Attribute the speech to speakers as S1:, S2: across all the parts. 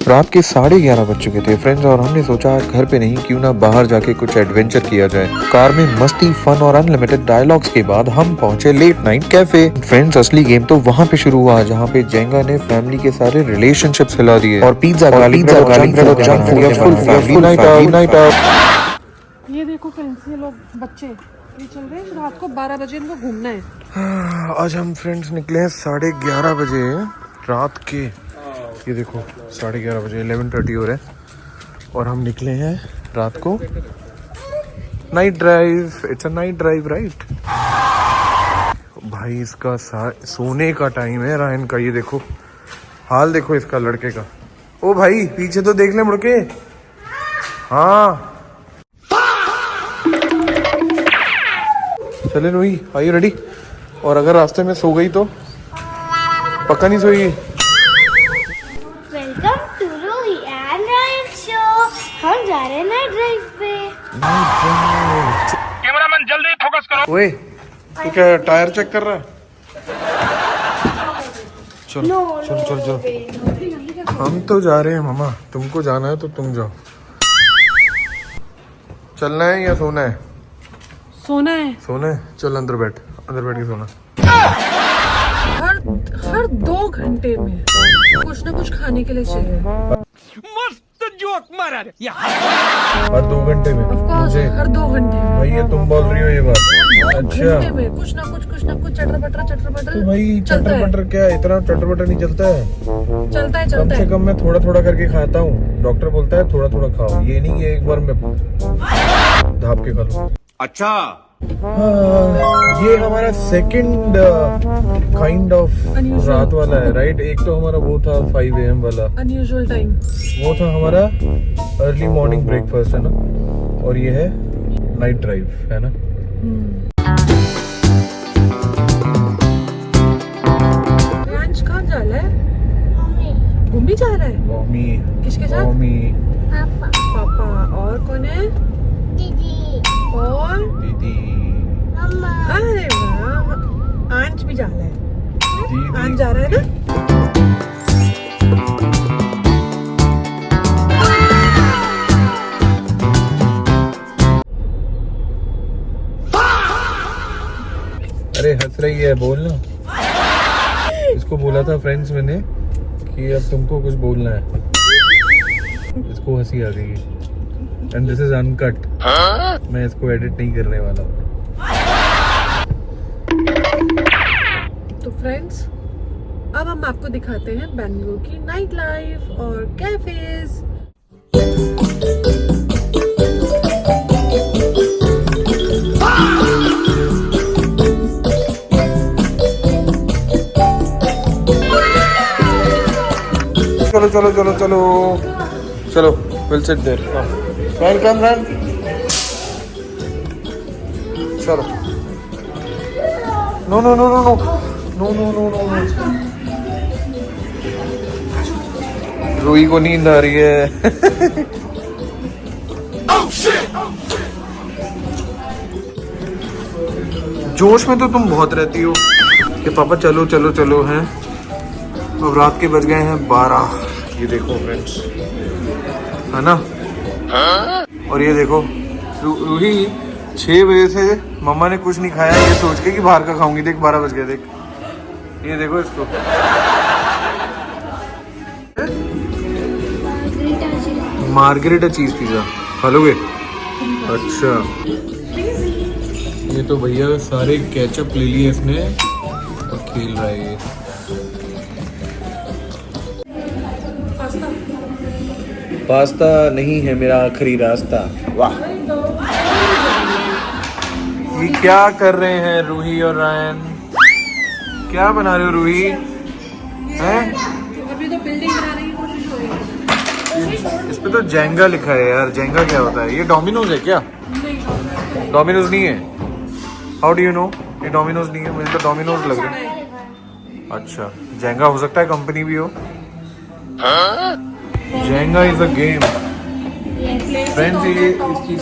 S1: रात के 11:30 बज चुके थे फ्रेंड्स और हमने सोचा आज घर पे नहीं क्यों ना बाहर जाके कुछ एडवेंचर किया जाए। कार में मस्ती फन और अनलिमिटेड डायलॉग्स के बाद हम पहुंचे लेट नाइट कैफे। फ्रेंड्स असली गेम तो वहाँ पे शुरू हुआ जहाँ पे जेंगा ने फैमिली के सारे रिलेशनशिप्स हिला दिए और पिज्जा
S2: ये देखो फ्रेंड्स, ये लोग बच्चे ये चल रहे हैं। रात को 12 बजे इनको घूमना है।
S1: आज हम फ्रेंड्स निकले हैं 11:30 बजे रात के। ये देखो 11:30 बजे 11:30 हो रहे हैं और हम निकले हैं रात को night drive. It's a night drive right भाई। इसका सोने का टाइम है रायन का। ये देखो हाल देखो इसका लड़के का। ओ भाई पीछे तो देख ले मुड़ के। हाँ चले रोही, आर यू रेडी? और अगर रास्ते में सो गई तो? पक्का नहीं सोएगी?
S3: Welcome to Ruhi and Ryan show. हम जा रहे हैं नाइट ड्राइव पे।
S4: कैमरामैन जल्दी फोकस करो।
S1: ओए तू क्या टायर चेक कर रहा है? चलो चलो चलो चलो। हम तो जा रहे हैं मामा, तुमको जाना है तो तुम जाओ। चलना है या सोना है?
S2: सोना है।
S1: सोना है, चल अंदर बैठ के सोना।
S2: हर 2 घंटे में कुछ ना कुछ खाने के लिए चाहिए।
S4: मस्त जोक मारा रे।
S1: हर 2 घंटे में?
S2: Of course, हर 2 घंटे में।
S1: भाई ये तुम बोल रही हो ये बात? अच्छा
S2: घंटे में कुछ ना कुछ चटर पटर
S1: तो भाई चटर पटर क्या इतना चटर पटर नहीं चलता है।
S2: चलता है
S1: कम से कम मैं थोड़ा थोड़ा करके खाता हूँ। डॉक्टर बोलता है थोड़ा थोड़ा खाओ, ये नहीं ये एक बार में धाप के खा लो।
S4: अच्छा
S1: ये हमारा सेकंड काइंड ऑफ रात वाला है राइट। एक तो हमारा वो था 5 AM वाला
S2: अनयूजुअल टाइम,
S1: वो था हमारा अर्ली मॉर्निंग ब्रेकफास्ट है ना, और ये है नाइट ड्राइव है ना।
S2: लंच कहाँ जा रहा है? घूमी जा रहा है।
S1: मम्मी
S2: किसके साथ?
S1: मम्मी
S3: पापा,
S2: पापा और कौन है?
S3: दीदी,
S2: और
S1: दीदी
S3: मम्मा।
S2: अरे वाह, आंच भी जा रहा है।
S1: दीदी
S2: आंच जा रहा है ना।
S1: अरे हंस रही है, बोल ना। इसको बोला था फ्रेंड्स मैंने कि अब तुमको कुछ बोलना है। इसको हंसी आ गई एंड दिस इज अनकट। मैं इसको एडिट नहीं करने वाला हूँ।
S2: तो फ्रेंड्स अब हम आपको दिखाते हैं बेंगलुरु की नाइट लाइफ और कैफेज।
S1: चलो चलो चलो चलो चलो will sit there. Run come run. चलो no no no no no no no no no no. Ruhi को नींद आ रही है। जोश में तो तुम बहुत रहती हो कि पापा चलो चलो चलो हैं। अब रात के बज गए हैं 12। ये देखो फ्रेंड्स है ना। और ये देखो रूही 6 बजे से मम्मा ने कुछ नहीं खाया ये सोच के कि बाहर का खाऊंगी। देख 12 बज गए। देख ये देखो इसको। मार्गरेटा चीज पिज्जा खा लोगे? अच्छा ये तो भैया सारे केचप ले लिए इसने और खेल रहा है ये। पास्ता नहीं है मेरा आखिरी रास्ता। वाह ये क्या कर रहे हैं रूही और रायन? क्या बना रहे हो रूही? हैं?
S2: अभी तो बिल्डिंग बनाने की कोशिश हो रही है।
S1: इस पे तो जेंगा लिखा है यार। जेंगा क्या होता है? ये डोमिनोज है क्या? डोमिनोज नहीं है। हाउ डू यू नो ये डोमिनोज नहीं है? मुझे तो डोमिनोज लग रहा है। अच्छा जेंगा हो सकता है कंपनी भी हो। Jenga is a game friends. ये इस चीज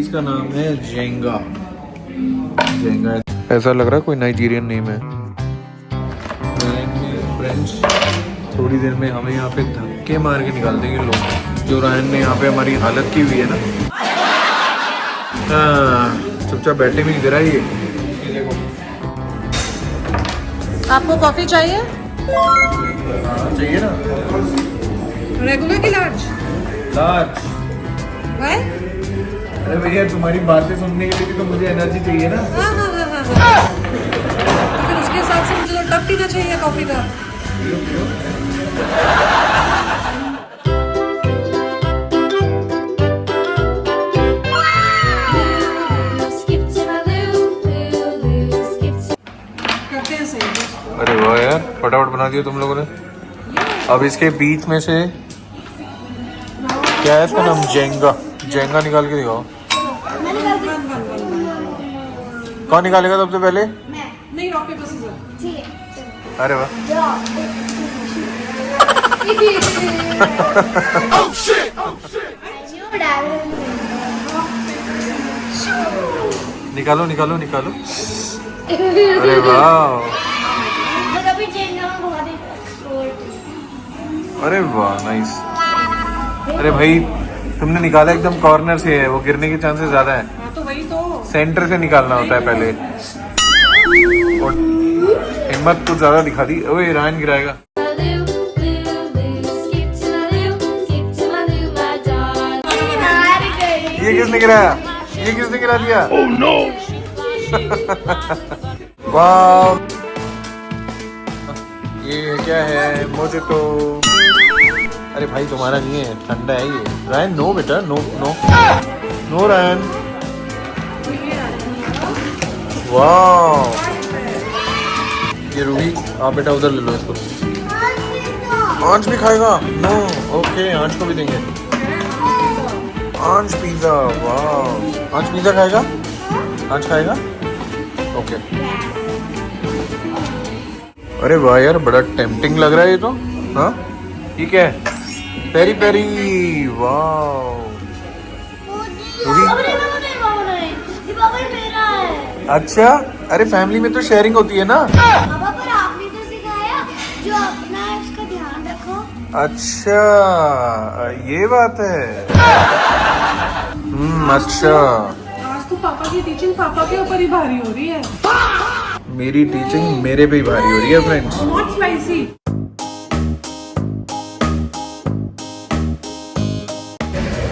S1: का नाम है जेंगा। जेंगा ऐसा लग रहा है कोई नाइजीरियन नेम है। फ्रेंड्स थोड़ी देर में हमें यहाँ पे धक्के मार के निकाल देंगे लोग, जो रायन ने यहाँ पे हमारी हालत की हुई है ना। हाँ, चुपचाप बैठे भी नहीं दे रहा ये देखो।
S2: आपको कॉफी चाहिए?
S1: हाँ, चाहिए ना।
S2: रेगुलर की लार्ज?
S1: लार्ज।
S2: Why?
S1: अरे भैया तुम्हारी बातें सुनने के लिए भी तो मुझे एनर्जी चाहिए ना।
S2: हाँ। तो फिर उसके हिसाब से मुझे तो टप पीना चाहिए कॉफी का। करते हैं सही।
S1: अरे वाह यार, फटाफट बना दिया तुम लोगों ने। अब इसके बीच में से क्या है इसका नाम? जेंगा निकाल के दिखाओ। कौन निकालेगा सबसे पहले?
S2: नहीं, रॉक पेपर सीजर।
S3: ठीक है।
S1: अरे वाह। निकालो। अरे वाह, अरे वाह, नाइस। अरे भाई तुमने निकाला एकदम कॉर्नर से है, वो गिरने के चांसेस ज्यादा है।
S2: हाँ तो वही तो।
S1: सेंटर से निकालना होता है पहले। और हिम्मत कुछ ज्यादा दिखा दी। ओए रायन गिराएगा। ये किसने गिराया? ये किसने गिरा दिया?
S4: Oh no!
S1: वाह, ये क्या है? मोजितो। अरे भाई तुम्हारा नहीं है, ठंडा है ये। रायन नो बेटा, नो रायन। वाह, ये रूही आप बेटा उधर ले लो इसको। आंच भी खाएगा? नो, ओके, आंच को भी देंगे। आंच पिज्जा, वाह। आंच पिज्जा खाएगा? आंच खाएगा? ओके। अरे वाह यार, बड़ा टेम्पटिंग लग रहा है ये तो। हाँ, ये क्या है? पेरी पेरी, वाह। अच्छा, अरे फैमिली में तो शेयरिंग होती है ना।
S3: पापा पर आपने तो सिखाया जो अपना है उसका ध्यान रखो।
S1: अच्छा, ये बात है। अच्छा।
S2: आज तो पापा की टीचिंग पापा के ऊपर ही भारी हो रही है।
S1: मेरी टीचिंग मेरे पे ही भारी हो रही है friends.
S2: Not spicy.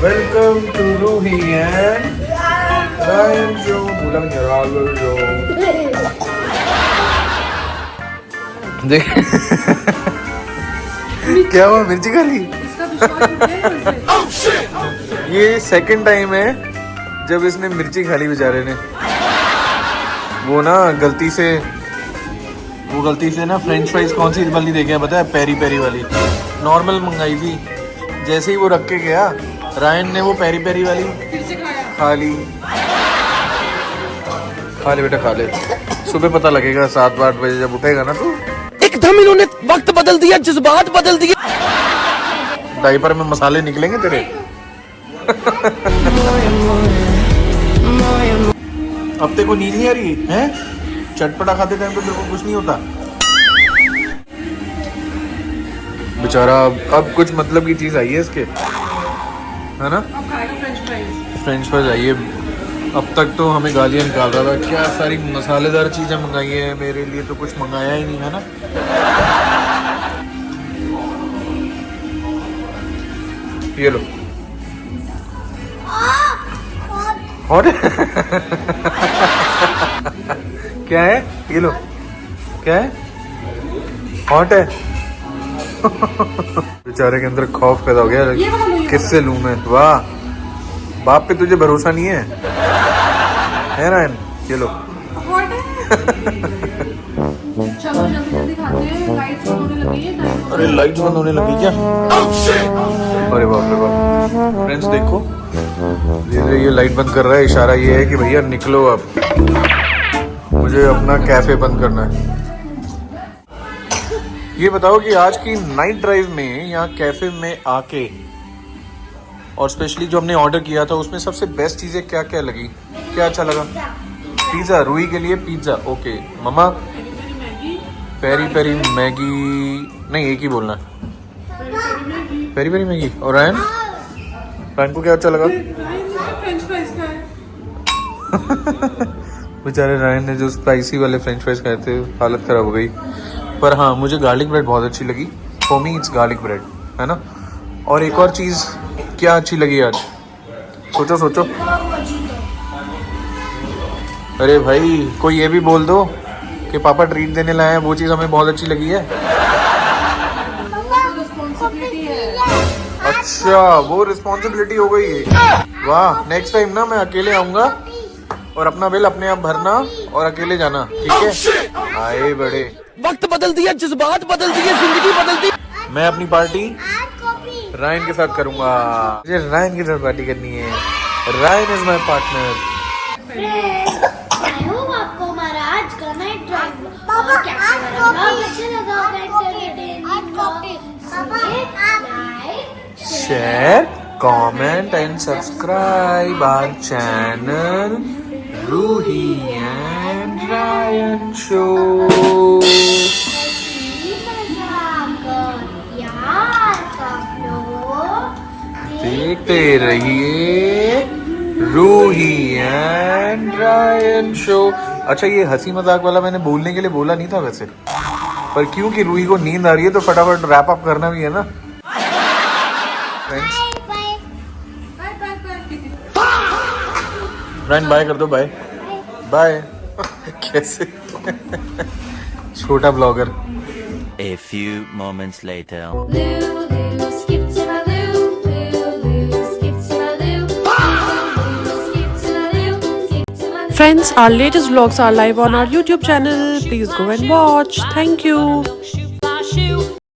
S1: Welcome to Ruhi and Ryan show. देख क्या हुआ, मिर्ची खा ली?
S2: इसका विश्वास उठ गया है वैसे।
S1: ये सेकंड टाइम है जब इसने मिर्ची खा ली बेचारे ने। वो ना गलती से ना फ्रेंच फ्राइज कौन सी वाली देखे पता है? पेरी पेरी वाली। नॉर्मल मंगाई थी, जैसे ही वो रख के गया रायन ने वो पेरी पेरी वाली
S2: फिर से खाया।
S1: खा ली। खा ले बेटा, खा ले। सुबह पता लगेगा 7-8 बजे जब उठेगा ना तो।
S4: एकदम इन्होंने वक्त बदल दिया, जज्बात बदल दिए।
S1: डायपर में मसाले निकलेंगे तेरे। अब तेरे को नींद नहीं आ रही है? चटपटा खाते टाइम तो तेरे को कुछ नहीं होता बेचारा। अब कुछ मतलब की चीज आई है इसके, है ना?
S2: अब खाएगा फ्रेंच फ्राइज।
S1: फ्रेंच फ्राइज आई है। अब तक तो हमें गालियां निकाल रहा था, क्या सारी मसालेदार चीजें मंगाई है, मेरे लिए तो कुछ मंगाया ही नहीं, है ना? ये लो। और क्या है? ये लो। क्या है? हॉट है। बेचारे के अंदर खौफ पैदा हो गया, किससे लूं मैं? वाह, बाप पे तुझे भरोसा नहीं है रायन? ये लो।
S2: चलो जल्दी खाते हैं, लाइट्स बंद होने लगी है।
S1: अरे लाइट बंद होने लगी क्या? अरे बाप रे बाप। फ्रेंड्स देखो, ये लाइट बंद कर रहा है, इशारा ये है कि भैया निकलो अब, मुझे अपना कैफे बंद करना है। ये बताओ कि आज की नाइट ड्राइव में यहाँ कैफे में आके और स्पेशली जो हमने ऑर्डर किया था उसमें सबसे बेस्ट चीजें क्या क्या लगी? क्या अच्छा लगा? पिज्जा, रूही के लिए pizza. Okay mama, peri peri Maggi नहीं, एक ही बोलना है। Peri peri Maggi. और रायन रायन को क्या अच्छा लगा?
S2: फ्रेंच फ्राइज खाए।
S1: बेचारे रायन ने जो स्पाइसी वाले फ्रेंच फ्राइज खाए थे हालत खराब हो गई। पर हाँ मुझे गार्लिक ब्रेड बहुत अच्छी लगी। For me it's garlic bread, है ना। और एक और चीज़ क्या अच्छी लगी आज? सोचो सोचो। अरे भाई कोई ये भी बोल दो कि पापा ट्रीट देने लाए हैं, वो चीज़ हमें बहुत अच्छी लगी है। अच्छा वो रिस्पॉन्सिबिलिटी हो गई है। वाह, नेक्स्ट टाइम ना मैं अकेले आऊँगा और अपना बिल अपने आप भरना और अकेले जाना, ठीक है? आए बड़े।
S4: वक्त बदल दिया, जज्बात बदल दिए, जिंदगी बदल दी।
S1: मैं अपनी पार्टी रायन के साथ करूंगा। मुझे रायन के साथ पार्टी करनी है। Ryan is my partner.
S3: I hope आपको हमारा आज का नाइट ड्राइव और कैफे वाला ब्लॉग अच्छा लगा होगा।
S1: Share, comment and subscribe our channel Ruhi and Ryan Show. देखते रहिए रूही एंड रायन शो। अच्छा ये हंसी मजाक वाला मैंने बोलने के लिए बोला नहीं था वैसे, पर क्योंकि रूही को नींद आ रही है तो फटाफट रैप अप करना भी है ना फ्रेंड्स। रायन बाय कर दो। Bye bye. कैसे छोटा blogger.
S5: A few moments later.
S2: Friends, our latest vlogs are live on our YouTube channel. Please go and watch. Thank you.